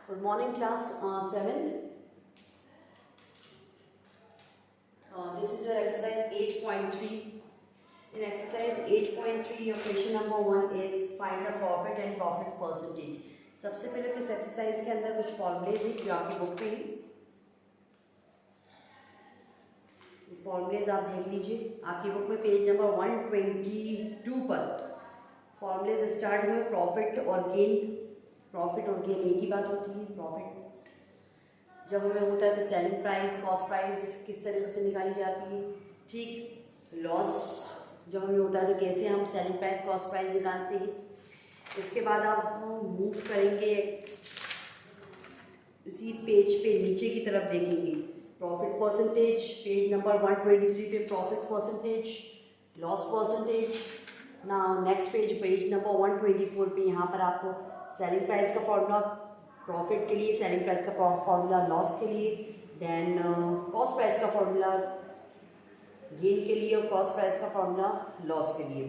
Good morning, class 7th. This is your exercise 8.3. In exercise 8.3, your question number 1 is find the profit and profit percentage. सबसे पहले तो इस exercise के अंदर कुछ फॉर्मूलेज हैं जो आपकी बुक पे हैं. फॉर्मूलेज आप देख लीजिए आपकी बुक में पेज नंबर 122 पर फॉर्मूलेज स्टार्ट हुए प्रॉफिट और गेन. प्रॉफिट और गेन एक ही बात होती है. प्रॉफिट जब हमें होता है तो सेलिंग प्राइस कॉस्ट प्राइस किस तरीके से निकाली जाती है. ठीक. लॉस जब हमें होता है तो कैसे हम सेलिंग प्राइस कॉस्ट प्राइस निकालते हैं. इसके बाद आप मूव करेंगे इसी पेज पे नीचे की तरफ देखेंगे प्रॉफिट परसेंटेज. पेज नंबर 123 पे प्रॉफिट परसेंटेज लॉस परसेंटेज. ना नेक्स्ट पेज नंबर 124 पे यहाँ पर आपको सेलिंग प्राइस का फॉर्मूला प्रॉफिट के लिए, सेलिंग प्राइस का फॉर्मूला लॉस के लिए, देन कॉस्ट प्राइस का फॉर्मूला गेन के लिए और कॉस्ट प्राइस का फॉर्मूला लॉस के लिए.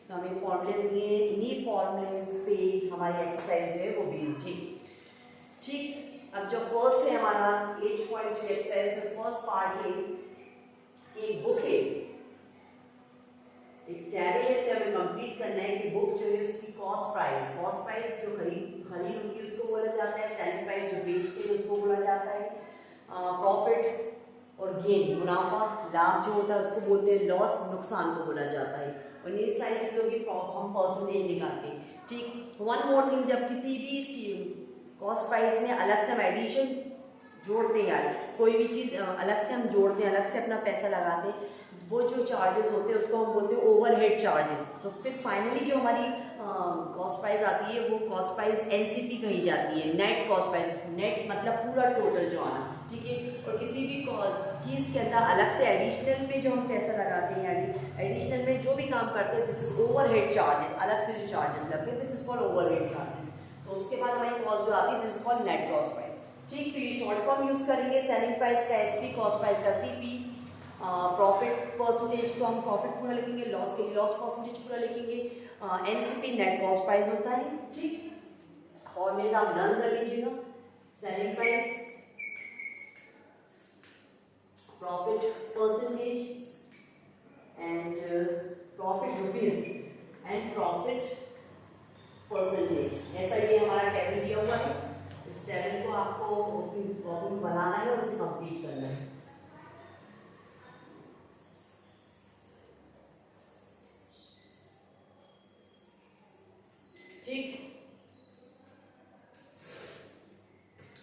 तो हमें फॉर्मूले दिए, इन्हीं फॉर्मूलेज पे हमारी एक्सरसाइज जो है वो बेस्ड थी. ठीक. अब जो फर्स्ट है हमारा 8.3 एक्सरसाइज में फर्स्ट पार्ट है एक बुक है, एक टैब है जिसे हमें कंप्लीट करना है कि बुक जो है उसकी कॉस्ट प्राइस जो खरीद होती है उसको बोला जाता है. सेलिंग प्राइस जो बेचते हैं उसको बोला जाता है. प्रॉफिट और गेन मुनाफा लाभ जो होता है उसको बोलते हैं लॉस, नुकसान को बोला जाता है. और ये सारी चीज़ों की हम परसेंटेज निकालते हैं. ठीक. वन मोर थिंग, जब किसी भी कॉस्ट प्राइस में अलग से हम एडिशन जोड़ते हैं, कोई भी चीज़ अलग से हम जोड़ते हैं, अलग से अपना पैसा लगाते हैं, वो जो चार्जेस होते हैं उसको हम बोलते हैं ओवरहेड चार्जेस. तो फिर फाइनली जो हमारी कॉस्ट प्राइस आती है वो कॉस्ट प्राइस एनसीपी कही जाती है, नेट कॉस्ट प्राइस. नेट मतलब पूरा टोटल जो आना. ठीक है. और किसी भी चीज़ के अंदर अलग से एडिशनल में जो हम पैसा लगाते हैं, एडिशनल में जो भी काम करते हैं, दिस इज ओवरहेड चार्जेस. अलग से जो चार्जेस लगते हैं this is called overhead charges. तो उसके बाद हमारी कॉस्ट जो आती है this is called net cost price. ठीक. तो ये शॉर्ट फॉर्म यूज करेंगे. सेलिंग प्राइस का एसपी, कॉस्ट प्राइस का सीपी, प्रॉफिट परसेंटेज तो हम प्रॉफिट पूरा लिखेंगे, लॉस के लिए लॉस परसेंटेज पूरा लिखेंगे. एनसीपी नेट कॉस्ट प्राइस होता है. ठीक. फॉर्मूले आप लर्न कर लीजिएगा. Selling price, profit percentage and profit rupees and profit percentage. ऐसा ये हमारा टेबल दिया हुआ है. इस टेबल को आपको प्रॉब्लम बनाना है और उसे कंप्लीट करना है. ठीक.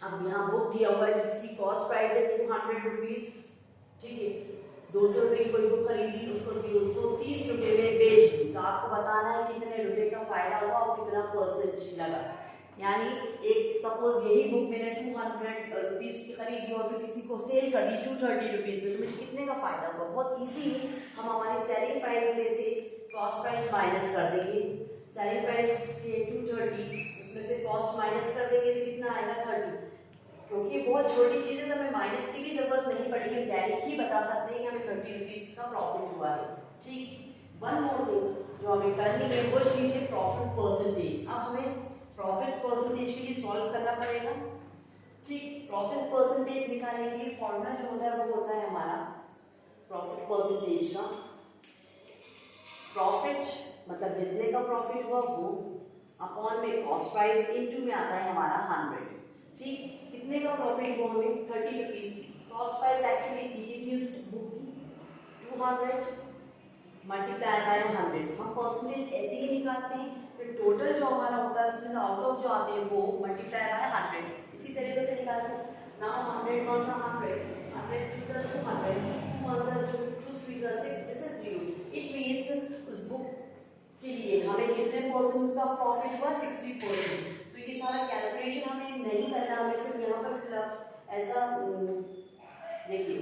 अब यहाँ बुक दिया हुआ है जिसकी कॉस्ट प्राइस है 200 रुपीज. ठीक है. 200 रुपये की कोई बुक खरीदी, उसको 230 रुपये में बेच दी. तो आपको बताना है कितने रुपए का फायदा हुआ और कितना परसेंट लगा. यानी एक सपोज यही बुक मैंने 200 रुपीज की खरीदी और फिर किसी को सेल कर दी 230 रुपीज में, तो मुझे कितने का फायदा हुआ. बहुत इजी है. हम हमारी सेलिंग प्राइस में से कॉस्ट प्राइस माइनस कर देंगे. सेलिंग प्राइस के 230, उसमें से कॉस्ट माइनस कर देंगे तो कितना आएगा 30. क्योंकि ये बहुत छोटी चीज़ है तो हमें माइनस की भी जरूरत नहीं पड़ेगी. हम डायरेक्ट ही बता सकते हैं कि हमें 30 रुपीज का प्रॉफिट हुआ है. ठीक. वन मोर थिंग जो हमें करनी है वो चीज़ है प्रॉफिट परसेंटेज. अब हमें प्रॉफिट परसेंटेज के लिए सॉल्व करना पड़ेगा. ठीक. प्रॉफिट परसेंटेज निकालने के लिए फॉर्मूला जो होता है वो होता है हमारा प्रॉफिट परसेंटेज का. प्रॉफिट मतलब जितने का प्रॉफिट हुआ वो अपॉन में कॉस्ट प्राइस इनटू में आता है हमारा 100. ठीक. कितने का प्रॉफिट हुआ हमें 30 रुपीज. कॉस्ट प्राइस एक्चुअली थी कितनी उस बुक की 200 मल्टीप्लाई बाय 100. हम परसेंटेज ऐसे ही निकालते हैं. फिर टोटल जो हमारा होता है उसमें आउट ऑफ जो आते हैं वो मल्टीप्लाई बाय 100 इसी तरीके से निकालते हैं. Now 100 1 100 100 2 200 2 1 2 2 3 6 this is 0. It means उस बुक के लिए हमें कितने परसेंट का प्रॉफिट हुआ 60%. तो ये सारा कैलकुलेशन हमें नहीं करना, हमें सिर्फ यहाँ पर फिलअप ऐसा देखिए.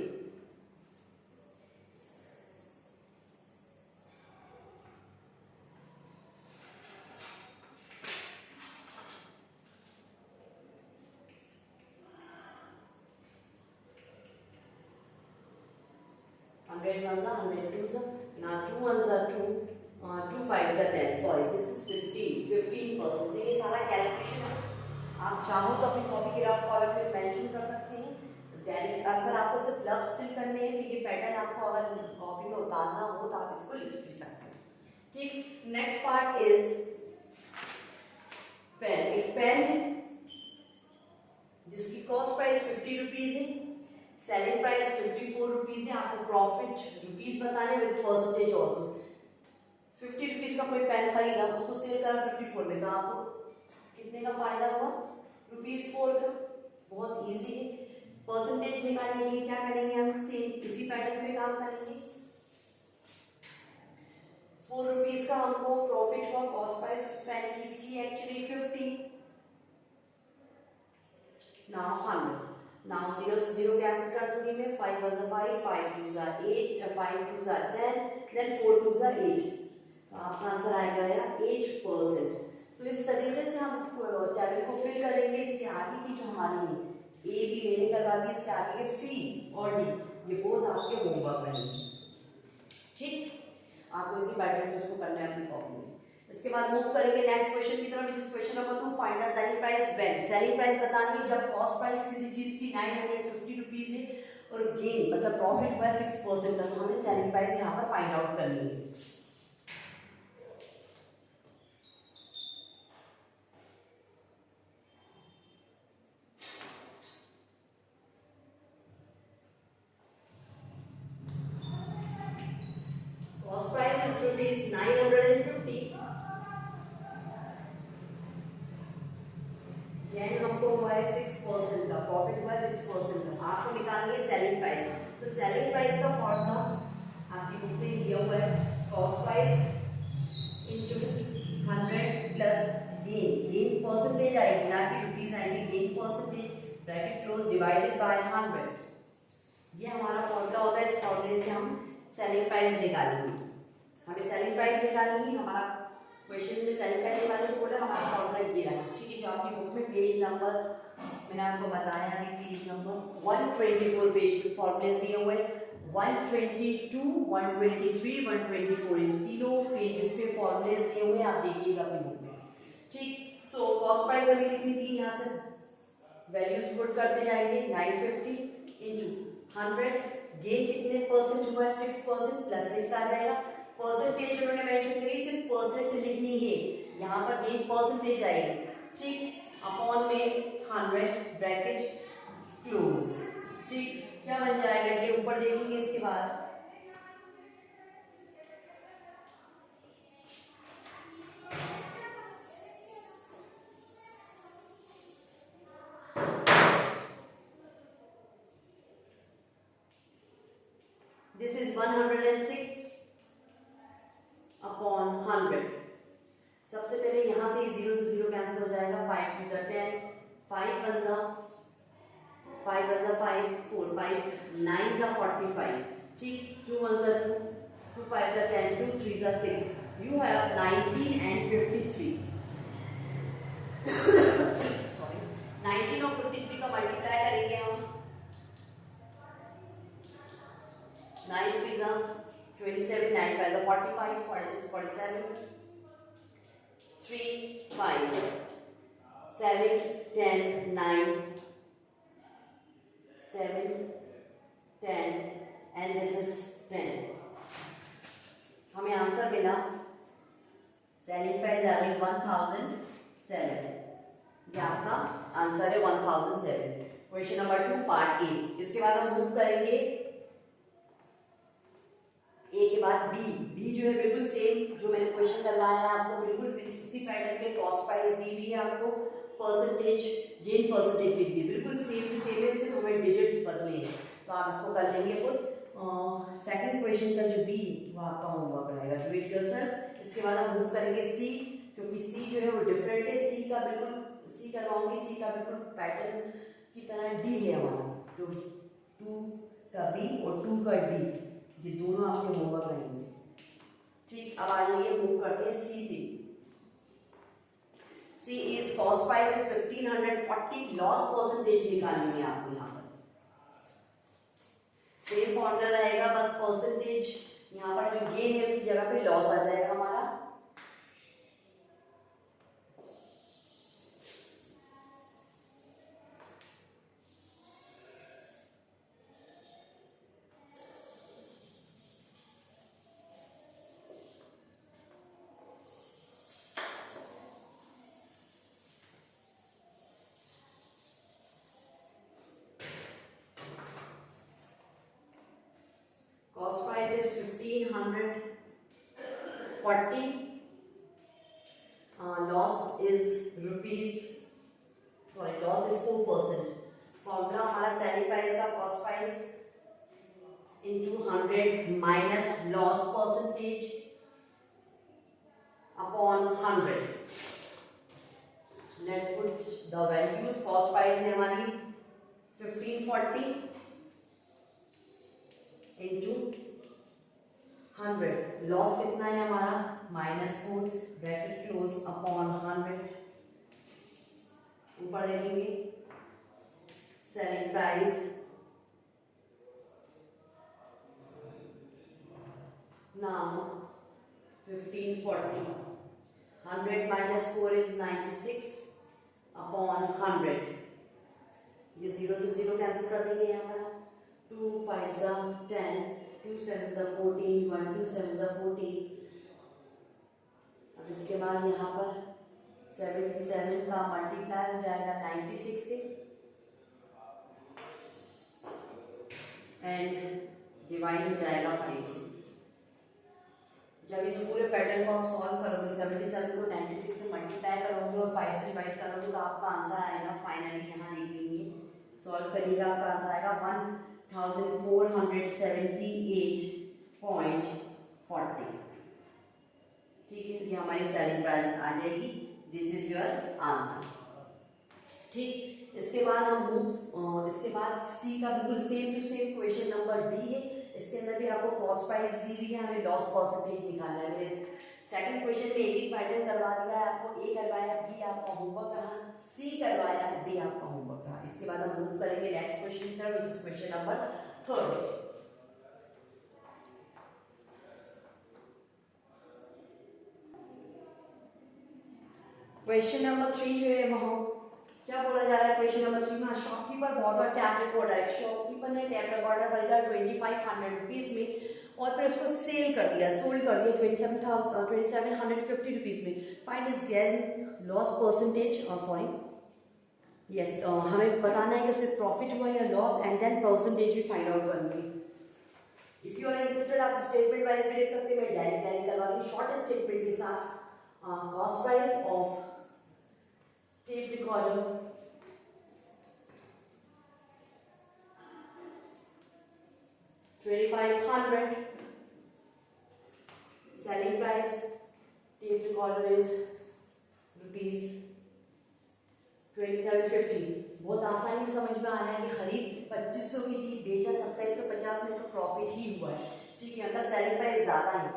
Hundred ones are 100 twos are now 2 ones are 2 2 5s are 10. Sorry, this is 15%. तो ये सारा कैलकुलेशन आप चाहो तो अपनी कॉपी के रफ कॉलम में मेंशन कर सकते हैं। डायरेक्ट आंसर आपको सिर्फ लफ्ज फिल करने हैं, तो ये पैटर्न आपको अगर कॉपी में उतारना हो तो आप इसको लिख भी सकते हैं। ठीक, नेक्स्ट पार्ट इज पेन। एक पेन है जिसकी कॉस्ट प्राइस 50 रुपीज है, सेलिंग प्राइस 54 रुपीज है। आपको प्रॉफिट रुपीज बताने विद परसेंटेज ऑल्सो। 50 रुपीज का कोई पेन खरीदा, उसको सेल करा 54 में, तो आपको कितने का फायदा हुआ? ₹4 का। बहुत इजी है। परसेंटेज निकालने के लिए क्या करेंगे हम? सेम इसी पैटर्न में काम करेंगे। 4 रुपीज का हमको प्रॉफिट हुआ, कॉस्ट प्राइस पेन की थी एक्चुअली 50। नाउ 100। नाउ 0 से 0 कैंसिल कर दूंगी मैं। 5 1 5, 5 2 8, 5 2 10, देन 4 2 8। तो आपका आंसर आएगा 8%। तो इस तरीके से हम इस चैप्टर को फिल करेंगे। इसके आगे की जो हमारी ए बी मैंने करवा दी, इसके आगे के सी और डी ये बहुत आपके होमवर्क रहेंगे। ठीक, आपको इसी पैटर्न में उसको करना है अपनी कॉपी में। इसके बाद मूव करेंगे नेक्स्ट क्वेश्चन की तरफ, जिस question number 2, find the selling price when. Selling price बतानी है जब कॉस्ट प्राइस किसी चीज की 950 रुपीज है और गेन मतलब प्रॉफिट हुआ 6% का, तो हमें सेलिंग प्राइस यहाँ पर फाइंड आउट करनी है। Cost price is rupees 950. Gain हमको हुआ है 6% का, प्रॉफिट हुआ है 6% का। आपको निकालनी है सेलिंग प्राइस। तो सेलिंग प्राइस का फॉर्मूला आपकी बुक में दिया हुआ है, cost price into 100 plus gain. Gain percentage आएगी ना कि रुपीज आएंगे, gain percentage bracket close divided by 100। ये हमारा फॉर्मूला होता है। इस फॉर्मूले से हम सेलिंग प्राइस निकालेंगे। हमें सेलिंग प्राइस निकालनी है। हमारा क्वेश्चन में सेलिंग प्राइस निकालने बोला, हमारा फॉर्मूला ये रहा। ठीक है, जो आपकी बुक में पेज नंबर मैंने आपको बताया है, पेज नंबर 124 पेज पे फॉर्मूले दिए हुए हैं। 122, 123, 124 इन तीनों पेजेस पे फॉर्मूले दिए हुए हैं, आप देखिएगा अपनी बुक में। ठीक, सो कॉस्ट प्राइस हमें कितनी दी, यहाँ से वैल्यूज पुट करते जाएंगे। 950 इंटू 100, गेन कितने परसेंट हुआ है? 6% प्लस 6 आ जाएगा। परसेंटेज उन्होंने मेंशन करी, सिर्फ परसेंट लिखनी है, यहाँ पर गेन परसेंटेज आएगी। ठीक, अपॉन में 100 ब्रैकेट क्लोज। ठीक, क्या बन जाएगा ये ऊपर देखेंगे इसके बाद। This is 106 upon 100। सबसे पहले यहाँ से 0 से 0 कैंसिल हो जाएगा। 5 2 10, 5 1 5 1 5, 4 5 9 45। ठीक, 2 1 2, 2 5 10, 2 3 6। You have 19 and 53. सॉरी, 19 और 53 का मल्टीप्लाई करेंगे हम। 9 3 27, 9 5 45, 46 47, 3 5 7 10 9 7 10 and this is 10। हमें आंसर मिला, सेलिंग प्राइस आ गई 1007। ये आपका आंसर है 1007। Question number 2 part A. इसके बाद हम मूव करेंगे ए के बाद बी। बी जो है बिल्कुल सेम जो मैंने क्वेश्चन करवाया है आपको, बिल्कुल उसी पैटर्न पे कॉस्ट प्राइस दी हुई है आपको, परसेंटेज गेन परसेंटेज भी दी है, बिल्कुल सेम टू सेम है, सिर्फ हमें डिजिट्स बदले हैं। तो आप इसको कर लेंगे खुद। सेकंड क्वेश्चन का जो बी वो आपका होमवर्क रहेगा, डू इट योरसेल्फ। इसके बाद हम मूव करेंगे सी, क्योंकि सी जो है वो डिफरेंट है। सी का बिल्कुल सी करवाऊंगी, सी का बिल्कुल पैटर्न की तरह डी है हमारा, तो 2 का बी और 2 का डी, ये दोनों आपके होमवर्क रहेंगे। ठीक, अब आ जाइए मूव करते हैं सी पे। C is cost price is 1540, loss percentage निकालनी है आपको। यहाँ पर सेम फॉर्मूला रहेगा, बस परसेंटेज यहाँ पर जो गेन है उसकी जगह पे लॉस आ जाएगा हमारा। Loss is loss is 4%. Formula हमारा सेलिंग प्राइस का cost price into 100 minus loss percentage upon 100. Let's put the values. Cost price है हमारी 1540 into 100. Loss कितना है हमारा -4 ब्रैकेट क्लोज अपॉन 100. ऊपर देखेंगे selling price now 1540. 100 minus 4 is 96 upon 100. ये 0 से 0 कैंसिल कर देंगे यहाँ पर. 2 5 10, 2 7 14, 1 2 7 14. अब इसके बाद यहाँ पर 77 का मल्टीप्लाई हो जाएगा 96 से एंड डिवाइड हो जाएगा 5 से. जब इस पूरे पैटर्न को आप सॉल्व करोगे 77 को 96 से मल्टीप्लाई करोगे और 5 से डिवाइड करोगे तो आपका आंसर आएगा. फाइनली यहाँ देख लीजिए, सॉल्व करिएगा, आपका आंसर आएगा 1478.40. ठीक है, ये हमारी सेलिंग प्राइस आ जाएगी. This is your answer. ठीक, इसके बाद हम इसके बाद सी का बिल्कुल same to same question number D है. इसके अंदर भी आपको कॉस्ट प्राइस दी हुई है, हमें लॉस परसेंटेज निकालना है. मेरे सेकंड क्वेश्चन में एक पैटर्न करवा दिया है आपको. ए करवाया, बी आपका होमवर्क रहा, सी करवाया, डी आपका होमवर्क रहा. इसके बाद हम मूव करेंगे नेक्स्ट क्वेश्चन की तरफ, which is question number 3. Question number 3 जो है वहां क्या बोला जा रहा है. क्वेश्चन नंबर 3 में शॉपकीपर बॉर्डर टैप रिकॉर्डर, एक शॉपकीपर ने टैप रिकॉर्डर खरीदा 2500 रुपीज में और फिर उसको सेल कर दिया, सोल्ड कर दिया 2750 रुपीज में. Find is gain loss percentage. Sorry yes, हमें बताना है कि उसे प्रॉफिट हुआ या लॉस एंड देन परसेंटेज भी फाइंड आउट करनी. इफ यू आर इंटरेस्टेड आप स्टेटमेंट वाइज भी देख सकते हैं. मैं डायरेक्ट करवा दूँ शॉर्ट स्टेटमेंट के साथ. Cost price of tape recorder $2500. Selling price tape recorder is ₹2750. बहुत आसानी से समझ में आ रहा है कि खरीद 2500 की थी, बेचा 2750 में, तो प्रॉफिट ही हुआ है. ठीक है, मतलब सेलिंग प्राइस ज्यादा है.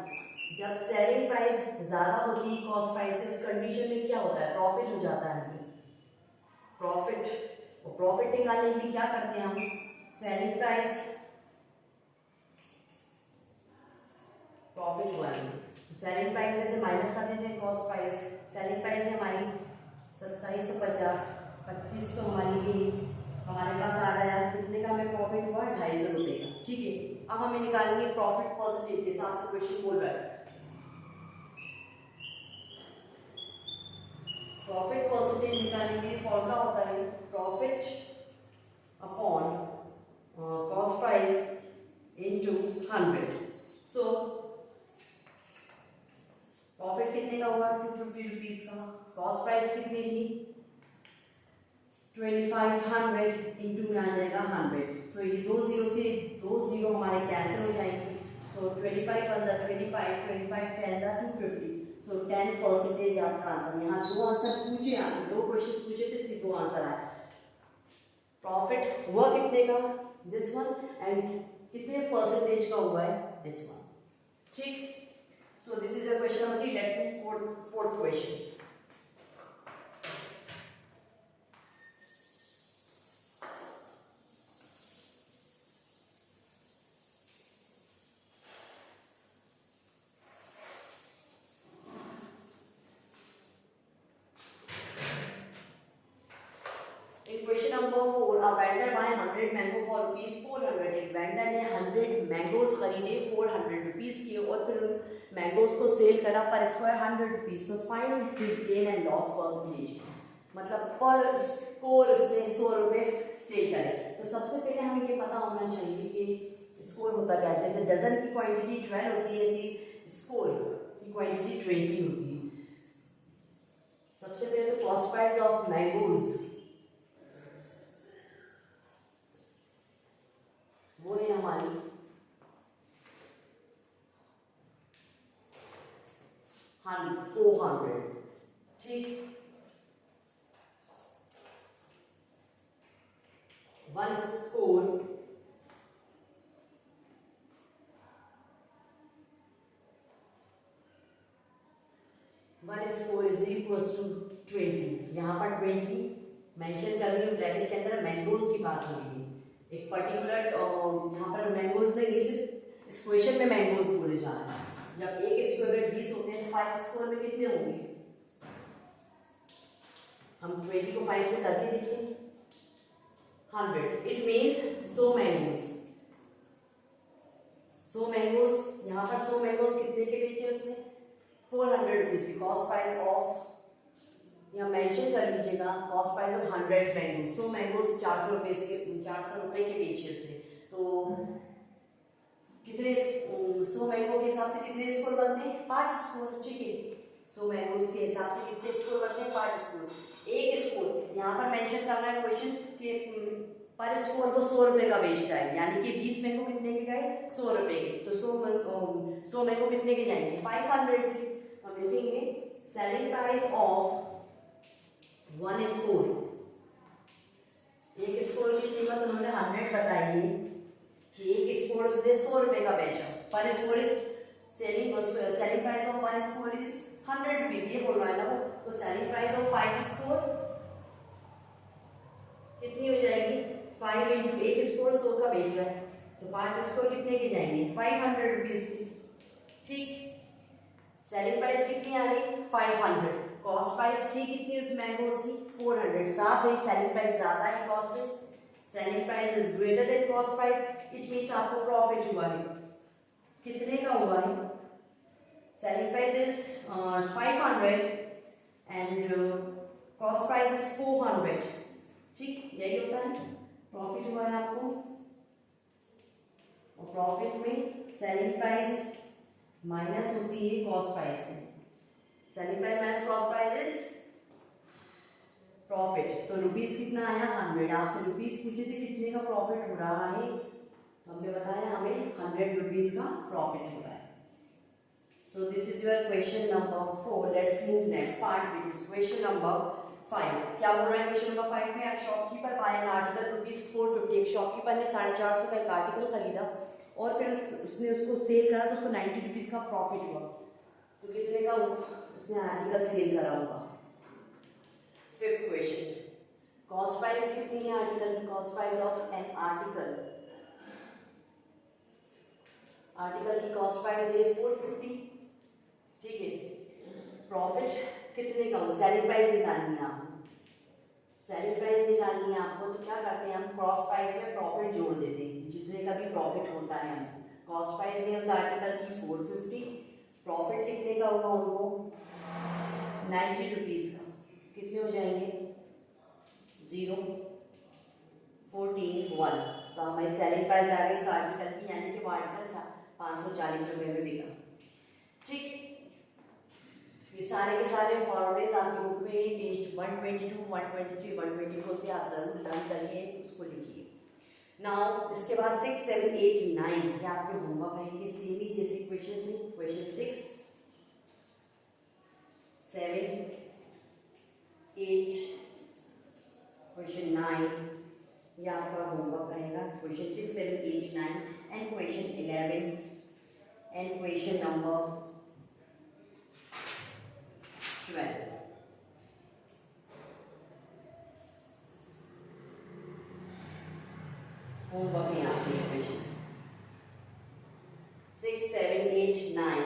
जब सेलिंग प्राइस ज्यादा होती है कॉस्ट प्राइस से, उस कंडीशन में क्या होता है, प्रॉफिट हो जाता है. प्रॉफिट निकालने के लिए क्या करते हैं हम, सेलिंग प्राइस प्रॉफिट हुआ है तो सेलिंग प्राइस में से माइनस कर देते हैं कॉस्ट प्राइस. सेलिंग प्राइस है हमारी 2750, 2500 हमारी गई, हमारे पास आ गया कितने का हमें प्रॉफिट हुआ, 250 रुपये का. ठीक है, अब हमें निकालेंगे प्रॉफिट परसेंटेज जिस हिसाब से क्वेश्चन बोल रहा है. प्रॉफिट परसेंटेज निकालेंगे, फॉर्मूला होता है profit upon cost price into 100. So profit कितने का होगा, 250 रुपीज का. कॉस्ट प्राइस कितनी थी, 2500 इंटू में आ जाएगा 100. सो ये 2 0 से 2 0 हमारे कैंसिल हो जाएंगे. सो 25 × 25, 25 10 250. सो 10% आपका आंसर. यहाँ 2 आंसर पूछे, यहाँ से 2 क्वेश्चन पूछे थे, इसलिए 2 आंसर आए. प्रॉफिट हुआ कितने का, दिस वन, एंड कितने परसेंटेज का हुआ है, दिस वन. ठीक, so this is your question number 3. Let's move fourth question. Question number 4. A vendor buy 100 mango for ₹400. एक वेंडर ने 100 मैंगोज खरीदे 400 रुपीज के और फिर मैंगोज को सेल करा पर स्क्वायर 100 रुपीज. तो find his gain and loss percentage. मतलब पर स्कोर उसने 100 रुपये सेल करे. तो सबसे पहले हमें ये पता होना चाहिए कि स्कोर होता क्या है. जैसे डजन की क्वांटिटी 12 होती है, ऐसी स्कोर की क्वांटिटी 20 होती है. सबसे पहले तो कॉस्ट प्राइस ऑफ मैंगोज, वो है हमारी 400, ठीक। 1 score इज इक्वल्स टू 20। यहाँ पर 20 मेंशन कर रही हूँ ब्रैकेट के अंदर, मैंगोज की बात हो रही है एक पर्टिकुलर, यहाँ पर मैंगोज में, ये सिर्फ इस क्वेश्चन में मैंगोज बोले जा रहे हैं। जब एक स्क्वायर में 20 होते हैं तो 5 स्क्वायर में कितने होंगे, हम 20 को 5 से करके देखते हैं, 100। It means 100 mangoes, 100 mangoes. यहाँ पर 100 मैंगोज कितने के बेचे उसने, 400 रुपीज की कॉस्ट प्राइस ऑफ, यहाँ मेंशन कर लीजिएगा cost price of 100 mangoes. 100 mangoes 400 रुपए के बेचे उसने। तो कितने 100 मैंगो के हिसाब से कितने स्कोर बनते हैं, 5 स्कोर, ठीक है। 100 मैंगोज के हिसाब से कितने स्कोर बनते हैं, 5 स्कोर। एक स्कोर यहाँ पर मेंशन करना है क्वेश्चन कि पर स्कोर वो 100 रुपए का बेचता है, यानी कि 20 मैंगो कितने के गए, 100 रुपए के। तो 100 मैंगो कितने के जाएंगे, 500 के। हम लिखेंगे सेलिंग प्राइस ऑफ 1 स्कोर, एक स्कोर की कीमत उन्होंने 100 बताई है कि एक स्कोर उसने 100 रुपए का बेचा। पर score is selling price of 1 score is 100 rupees, ये बोल रहा है ना वो। तो सेलिंग प्राइस ऑफ 5 स्कोर कितनी हो जाएगी, 5 इंटू एक स्कोर 100 का बेच रहा है, तो 5 स्कोर कितने के जाएंगे, 500 रुपीज की, ठीक। सेलिंग प्राइस कितनी आ गई, 500। कॉस्ट प्राइस थी कितनी उस मैंगोज की, 400। साफ है सेलिंग प्राइस ज्यादा है कॉस्ट से, selling price is greater than cost price. It means आपको प्रॉफिट हुआ है, कितने का हुआ है, selling price is 500 and cost price is 400, ठीक। यही होता है, प्रॉफिट हुआ है आपको। और प्रॉफिट में सेलिंग प्राइस माइनस होती है कॉस्ट प्राइस से, selling price minus cost price is profit. तो रुपीस कितना आया, 100। आपसे रुपीस पूछे थे कितने का प्रॉफिट हो रहा है, हमने बताया हमें 100 रुपीस का प्रॉफिट हो रहा है। So this is your question number 4। Let's move next part which is question number 5। क्या बोल रहा है क्वेश्चन नंबर 5 में, shopkeeper buy an article rupees 450। एक शॉपकीपर ने 450 का एक आर्टिकल खरीदा और फिर उसने उसको सेल करा तो उसको 90 रुपीज का प्रॉफिट हुआ। तो कितने का उसने आर्टिकल सेल करा होगा। फिफ्थ क्वेश्चन, कॉस्ट प्राइस कितनी है आर्टिकल की, cost price of an article, article की कॉस्ट प्राइस है 450, ठीक है। प्रॉफिट कितने का होगा, सेलिंग प्राइस निकालनी है आपको, सेलिंग प्राइस निकालनी है आपको। तो क्या करते हैं हम, कॉस्ट प्राइस में प्रॉफिट जोड़ देते हैं, जितने का भी प्रॉफिट होता है हमको। कॉस्ट प्राइस है उस आर्टिकल की 450, प्रॉफिट कितने का होगा उनको 90 रुपीज का, कितने हो जाएंगे 0 14 1। तो हमारी सेलिंग प्राइस आ गई उस आर्टिकल की, यानी कि वो आर्टिकल 540 रुपए में बिका, ठीक। ये सारे के सारे फॉर्मूलेज आपकी बुक में पेज 122 123 124 पे आप जरूर लर्न करिए, उसको लिखिए। नाउ इसके बाद 6 7 8 9 ये आपके होमवर्क रहेंगे, सेम ही जैसे क्वेश्चन से। क्वेश्चन 6 7 8 क्वेश्चन 9 ये आपका होमवर्क रहेगा। Question 6 7 8 9 and question 11 and question number 12। Homework है आपके क्वेश्चन 6 7 8 9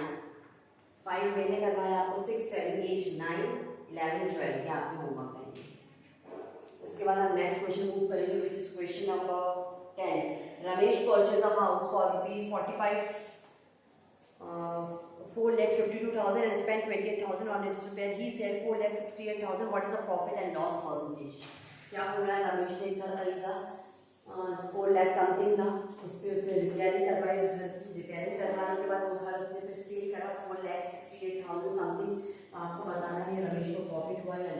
5 मैंने करवाया आपको, 6 7 8 9 11 12 ये आपके होमवर्क है। इसके बाद हम नेक्स्ट क्वेश्चन मूव करेंगे विच is question number 10। Ramesh purchase a house for rupees 4,52,000 and spent 28,000 on its repair. He said 4,68,000. What is the profit and loss percentage? क्या बोल रहा है, रमेश ने घर खरीदा 4 लाख समथिंग था, उसने रिपेयरिंग करवाई, रिपेयरिंग करवाने के बाद वो घर उसने फिर सेल करा 4,68,000 समथिंग। आपको बताना है रमेश को प्रॉफिट हुआ या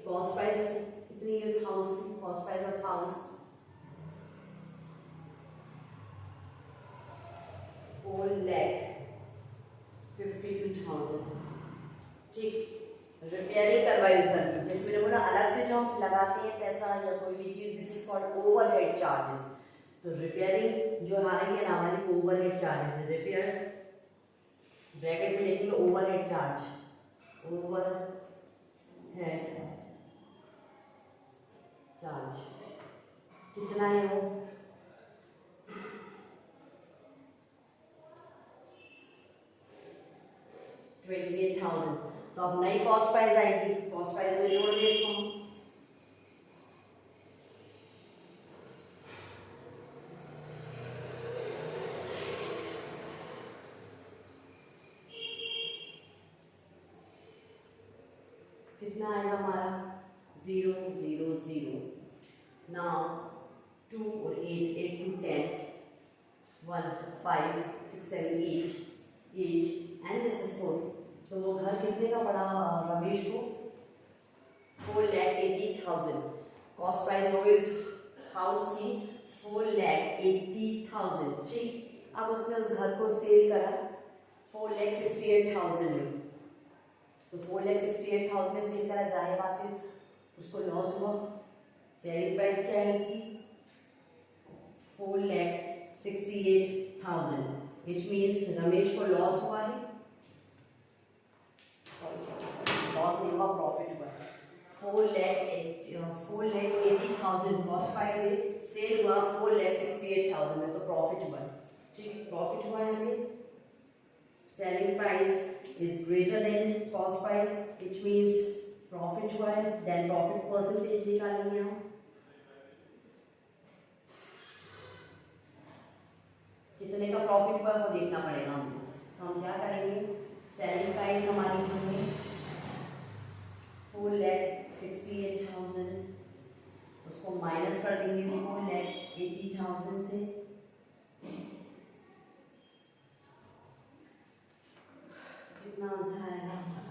कॉस्ट प्राइस कितनी है इस हाउस की, कॉस्ट प्राइस ऑफ हाउस 4,52,000। ठीक, रिपेयरिंग करवाई उस घर की, जैसे मैंने बोला अलग से जो हम लगाते हैं पैसा या कोई भी चीज, this is called overhead charges. तो रिपेयरिंग जो हमारे ना हमारी ओवरहेड चार्जेस है, रिपेयर्स ब्रैकेट में लिखेंगे ओवरहेड चार्ज, ओवरहेड चार्ज कितना है वो 28,000। तो अब नई कॉस्ट प्राइस आएगी, कॉस्ट प्राइस में जोड़ दिए इसको हम, कितना आएगा हमारा 0 0 0। नाउ 2 और 8, 8 to 10, 1 5 6 7 8 8 एंड दिस इज 4। तो वो घर कितने का पड़ा रमेश को 4,80,000। कॉस्ट प्राइस हो गई उस हाउस की 4,80,000। ठीक, अब उसने उस घर को सेल करा 4,68,000 में। तो 4,68,000 में सेल करा, जाहिर बात है उसको लॉस हुआ। सेलिंग प्राइस क्या है उसकी 4,68,000, विच मीन्स रमेश को लॉस हुआ है, लॉस नहीं हुआ, प्रॉफिट हुआ। 4,80,000 कॉस्ट प्राइस है, सेल हुआ 4,68,000 में, तो प्रॉफिट हुआ। ठीक, प्रॉफिट हुआ है हमें। Selling price is greater than cost price, which means profit हुआ है। देन प्रॉफिट परसेंटेज निकालेंगे हम, कितने का प्रॉफिट हुआ वो देखना पड़ेगा हमको। तो हम क्या करेंगे, सेलिंग प्राइस हमारी जो है 4,68,000, उसको माइनस कर देंगे 4,80,000 से। कितना आंसर आएगा हमारा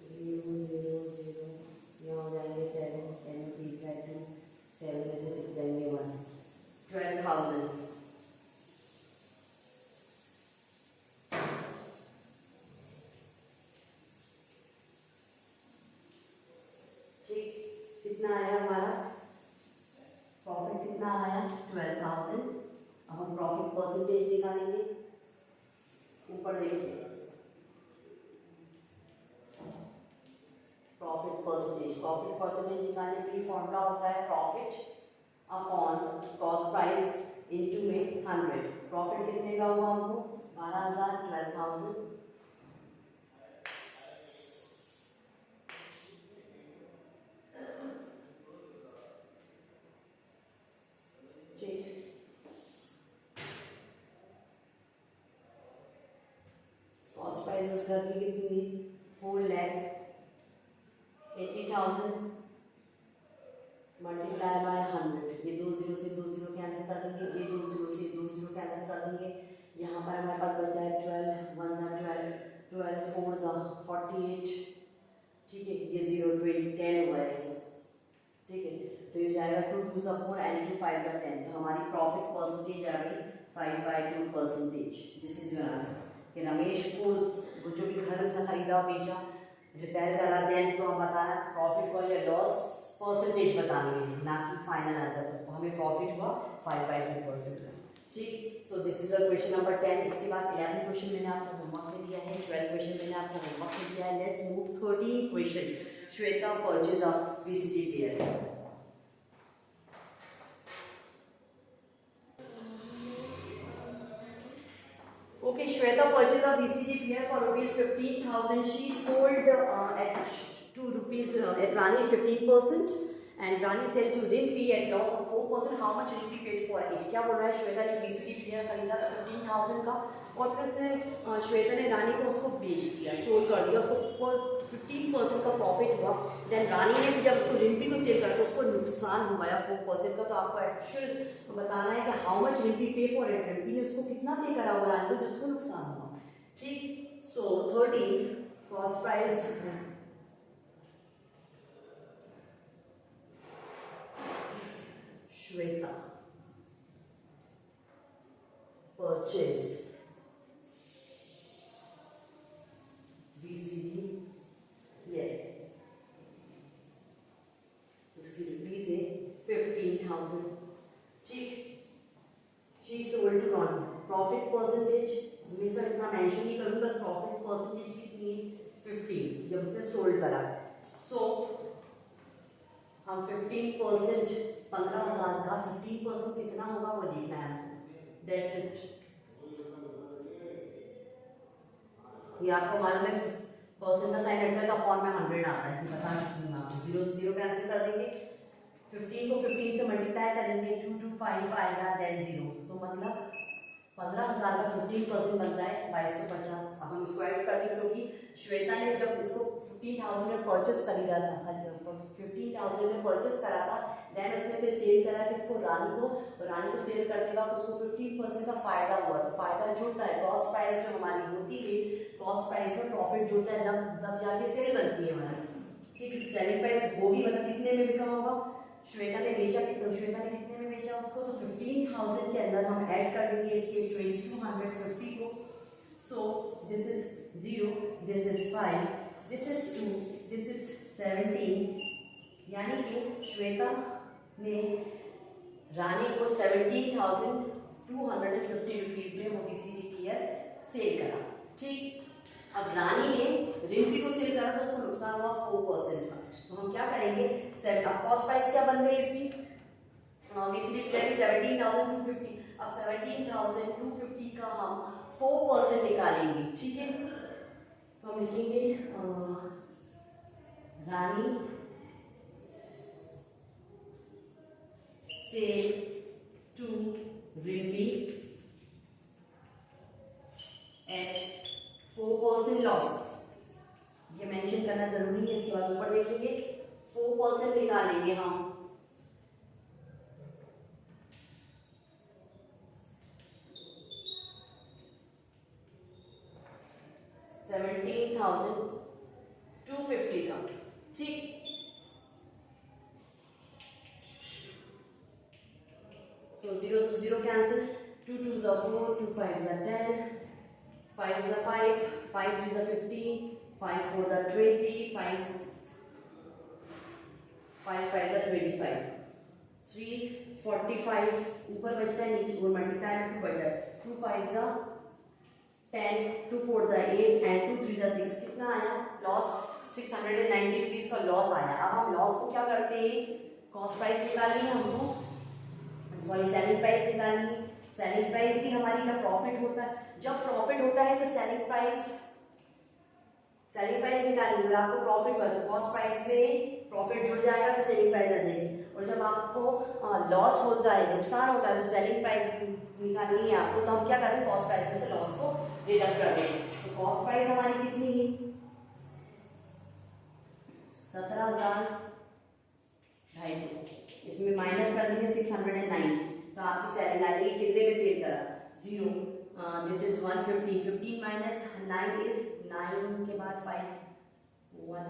0 0 0, यहाँ हो जाएंगे 7, 10 3 2, 7 में से 6 जाएंगे 1, 12,000। कितना आया हमारा प्रॉफिट, कितना आया 12,000। अब हम प्रॉफिट परसेंटेज निकालेंगे, ऊपर देखिए प्रॉफिट परसेंटेज निकालने के लिए फॉर्मूला होता है profit upon cost price into में 100। प्रॉफिट कितने का हुआ हमको 12,000, 12,000। उस घर की कितनी 4,80,000 मल्टीप्लाई बाय 100। ये 2 0 से 2 0 कैंसिल कर देंगे, ये 2 0 से 2 0 कैंसिल कर देंगे। यहाँ पर हमारे पास बचता है 12, 1 12, 12 4 48। ठीक है, ये 0 20 10 हुआ है। ठीक है, तो ये जाएगा 2 2 4 एंड 2 5 10। तो हमारी प्रॉफिट परसेंटेज आ गई 5/2%। This is your answer. कि रमेश को जो भी घर उसने खरीदा बेचा रिपेयर करा, देन तो हम बताना प्रॉफिट हुआ या लॉस परसेंटेज बतानी है, ना कि फाइनल आंसर। तो हमें प्रॉफिट हुआ 5/2% का। ठीक, so this is the question number 10। इसके बाद 11 क्वेश्चन मैंने आपको होमवर्क में दिया है, 12 क्वेश्चन मैंने आपको होमवर्क में दिया है। Let's move 13 question. Shweta purchase of VCT pair. Okay, Shweta purchased a VCT player for ₹15,000. She sold at 2 rupees at Rani 15%, and Rani sold to Rimpi at loss of 4%. How much Rimpi paid for it? क्या बोल रहा है, श्वेता ने VCT player खरीदा 15,000 का, और फिर उसने श्वेता ने रानी को उसको बेच दिया, सोल्ड कर दिया, उसको 15% का प्रॉफिट हुआ। देन रानी ने जब उसको रिम्पी को सेल करा तो उसको नुकसान हुआ 4% का। तो आपको एक्चुअल बताना है कि हाउ मच रिम्पी पे फॉर इट, रिम्पी ने उसको कितना पे करा हुआ रानी को जो उसको नुकसान हुआ। ठीक, So 13 cost price Shweta purchase VCD ले उसकी रुपीज है 15,000. ठीक. She sold to non profit percentage मैं सर इतना मेंशन नहीं करूँगा. प्रॉफिट परसेंटेज कितनी है 15 जब उसने सोल्ड करा. सो हम 15% 15,000 का 15% कितना होगा वो देखना है. That's it. ये आपको मालूम है परसेंट का साइन हटता है तो अपॉन में 100 आता है. बता चुकी हूँ आपको. 0 से 0 कैंसिल कर देंगे. 15 को 15 से मल्टीप्लाई करेंगे 225 आएगा देन 0. तो मतलब 15,000 का 15% बनता है 2250. अब हम इसको ऐड कर दें क्योंकि श्वेता ने जब इसको 15,000 में परचेस खरीदा था 15,000 में परचेस करा था. देन उसने फिर सेल करा कि इसको रानी को सेल करने का तो उसको 15% का फायदा हुआ. तो फायदा जुड़ता है. कॉस्ट प्राइस जो हमारी होती है कॉस्ट प्राइस में प्रॉफिट जुड़ता है तब जाके सेल बनती है हमारी. ठीक है. सेलिंग प्राइस होगी मतलब कितने में बिका होगा. श्वेता ने कितने में बेचा उसको. तो 15,000 के अंदर हम ऐड कर देंगे इसके 2250 को. सो this is 0, this is 5, this is 2, this is 17. यानी कि श्वेता ने रानी को 17,250 रुपीज में वो VCD प्लेयर सेल करा. ठीक. अब रानी ने रिम्पी को सेल करा तो उसको नुकसान हुआ 4% का. तो हम क्या करेंगे. अब कॉस्ट प्राइस क्या बन गई इसकी VCD प्लेयर की 17,250. अब 17,250 का हम 4% निकालेंगे. ठीक है. तो हम लिखेंगे रानी sales to Rimpy at 4% loss. ये मेंशन करना जरूरी है. इसके बाद ऊपर देखेंगे 4% निकालेंगे हम. $17,250 का. ठीक. So 0 से 0 cancel. 2 2s are 4, 2 5s are 10, 5s are 5, 5 3s are 15, 5 4s are 20, 5 5 5s are 25, 3 45 ऊपर बचता है नीचे और मल्टीप्लाई में 2 बचता है. 2 5s are 10, 2 4s are 8 and 2 3s are 6. कितना आया लॉस 690 रुपीज का लॉस आया. अब हम लॉस को क्या करते हैं कॉस्ट प्राइस निकालनी है हमको. सॉरी सेलिंग प्राइस निकालेंगे. सेलिंग प्राइस भी हमारी जब प्रॉफिट होता है तो सेलिंग प्राइस निकालेंगे. और आपको प्रॉफिट हुआ तो कॉस्ट प्राइस में प्रॉफिट जुड़ जाएगा तो सेलिंग प्राइस आ जाएगी. और जब आपको लॉस होता है नुकसान होता है तो सेलिंग प्राइस निकालनी है आपको. तो हम क्या करेंगे कॉस्ट प्राइस में से लॉस को डिडक्ट कर देंगे. तो कॉस्ट प्राइस हमारी कितनी है 17,250. इसमें माइनस कर देंगे 690. तो आपकी सेलिंग आ जाएगी. कितने में सेल करा 0. This is 150. 15 माइनस 9 इज 9 के बाद 5 1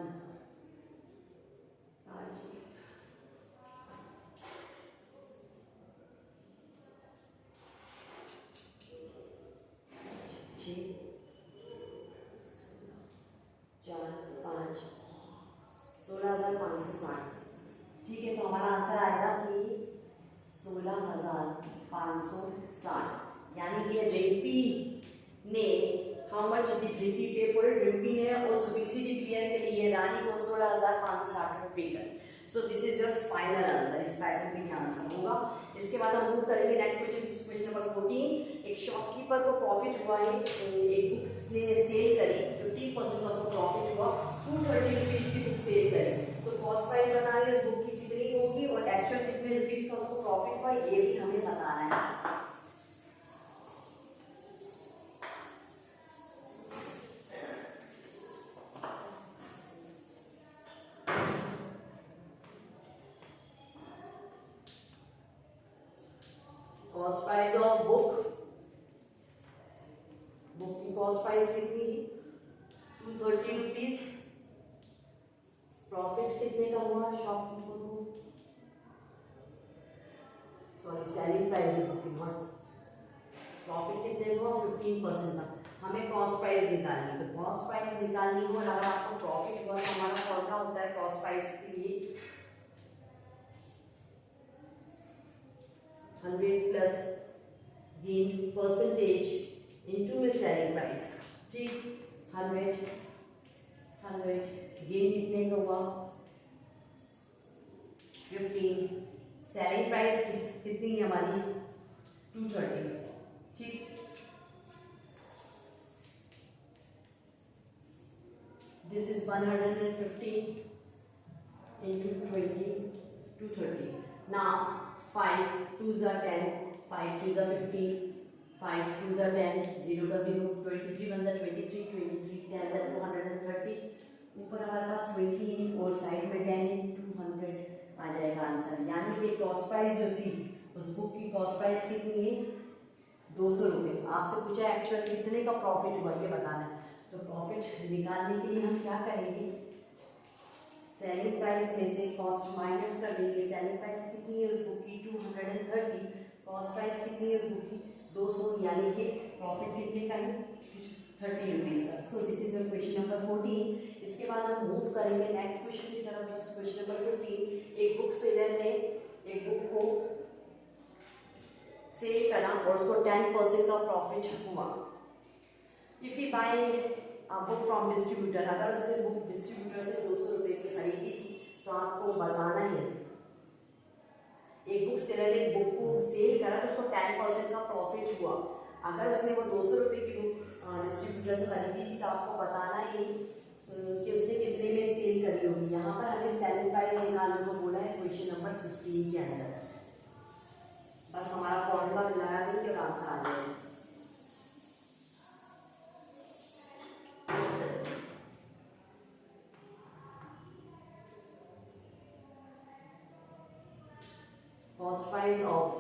16,560. ठीक है. तो हमारा आंसर आएगा कि 16,560. यानी कि रिम्पी ने हाउ मच डिड रिम्पी पे फॉर इट. रिम्पी ने उस VCD प्लेयर के लिए रानी को 16,560 रुपये पे करे. सो this is your final answer. इस पैटर्न में क्या आंसर होगा. इसके बाद हम मूव करेंगे नेक्स्ट क्वेश्चन नंबर 14. एक शॉपकीपर को प्रॉफिट हुआ है. एक बुक्स ने सेल करी 15% का उसको प्रॉफिट हुआ. 230 रुपीज की बुक सेल करी. तो कॉस्ट प्राइस बताना है बुक की कितनी होगी और एक्चुअल कितने रुपीज का उसको प्रॉफिट हुआ ये भी हमें बताना है. कॉस्ट प्राइस ऑफ बुक की कॉस्ट प्राइस कितनी है 230 रुपीज। प्रॉफिट कितने का हुआ शॉपकीपर को, सॉरी सेलिंग प्राइस है, प्रॉफिट कितने हुआ 15% का। हमें कॉस्ट प्राइस निकालनी है, तो कॉस्ट प्राइस निकालनी हो और अगर आपको प्रॉफिट हुआ तो हमारा फॉर्मूला होता है कॉस्ट प्राइस के लिए 100 प्लस गेन परसेंटेज इनटू में सेलिंग प्राइस। ठीक, 100 गेन कितने का हुआ 15, सेलिंग प्राइस कितनी है हमारी 230। ठीक, this is 115 into 20, 230. Now 5 2s are 10, 5 2s are 15, 5 2s are 10, 0 का 0, 23 1s are 23, 23 10s are 230। ऊपर हमारे पास 20 और साइड में 10 200 आ जाएगा आंसर। यानी कि कॉस्ट प्राइस जो थी उस बुक की कॉस्ट प्राइस कितनी है 200 रुपये। आपसे पूछा एक्चुअल कितने का प्रॉफिट हुआ ये बताना है, तो प्रॉफिट निकालने के लिए हम क्या करेंगे, सेलिंग प्राइस में से कॉस्ट माइनस कर देंगे। सेलिंग प्राइस कितनी है उस बुक की 230, कॉस्ट प्राइस कितनी है उस बुक की 200, यानी कि प्रॉफिट कितने का है 30 रुपीज़ का। सो this is your question number 14। इसके बाद हम मूव करेंगे नेक्स्ट क्वेश्चन की तरफ, क्वेश्चन नंबर 15। एक बुक सेलर ने एक बुक को सेल करा और उसको 10% का प्रॉफिट हुआ। If you buy a book from distributor, अगर उसने बुक डिस्ट्रीब्यूटर से 200 रुपये की खरीदी थी तो आपको बताना है, एक बुक सेलर ने एक बुक को सेल करा तो उसको 10% का प्रॉफिट हुआ। अगर उसने वो 200 रुपये की बुक डिस्ट्रीब्यूटर से खरीदी थी तो आपको बताना है कि उसने कितने में सेल करी होगी। यहाँ पर हमें सेलिंग प्राइस निकालने को बोला है क्वेश्चन नंबर 15 के अंदर। बस हमारा फॉर्मूला लगा देंगे और आंसर आ जाएगा। Cost price of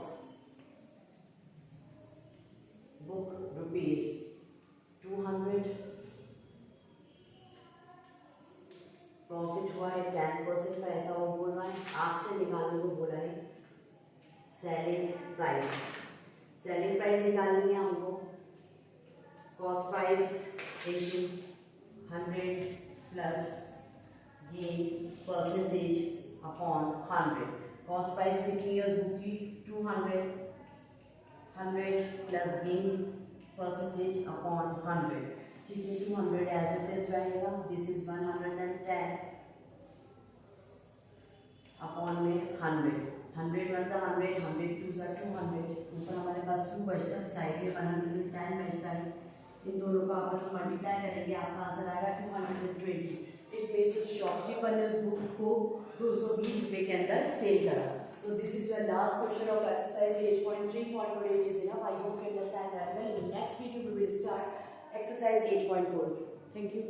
book rupees 200, profit हुआ है 10% का, ऐसा वो बोल रहा है। आपसे निकालने को बोला है सेलिंग प्राइस। सेलिंग प्राइस निकालनी है हमको, cost price into 100 plus gain percentage upon 100। Cost price कितनी है उस बुक की 200, 100 प्लस गेन परसेंटेज अपॉन 100। ठीक है, 200 एज इट इज रहेगा। दिस इज 110 अपॉन में 100, 100 1 सा 100, 100 2 सा 200। ऊपर हमारे पास 2 बचता है, साइड में 110 बचता है। इन दोनों को आपस में मल्टीप्लाई करेंगे, आपका आंसर आएगा 220। इट मीन्स उस शॉपकीपर ने उस बुक को 220 रुपये के अंदर सेल करा। So this is your last question of exercise 8.3. For today it is enough. I hope you understand that well. In next video we will start exercise 8.4. Thank you.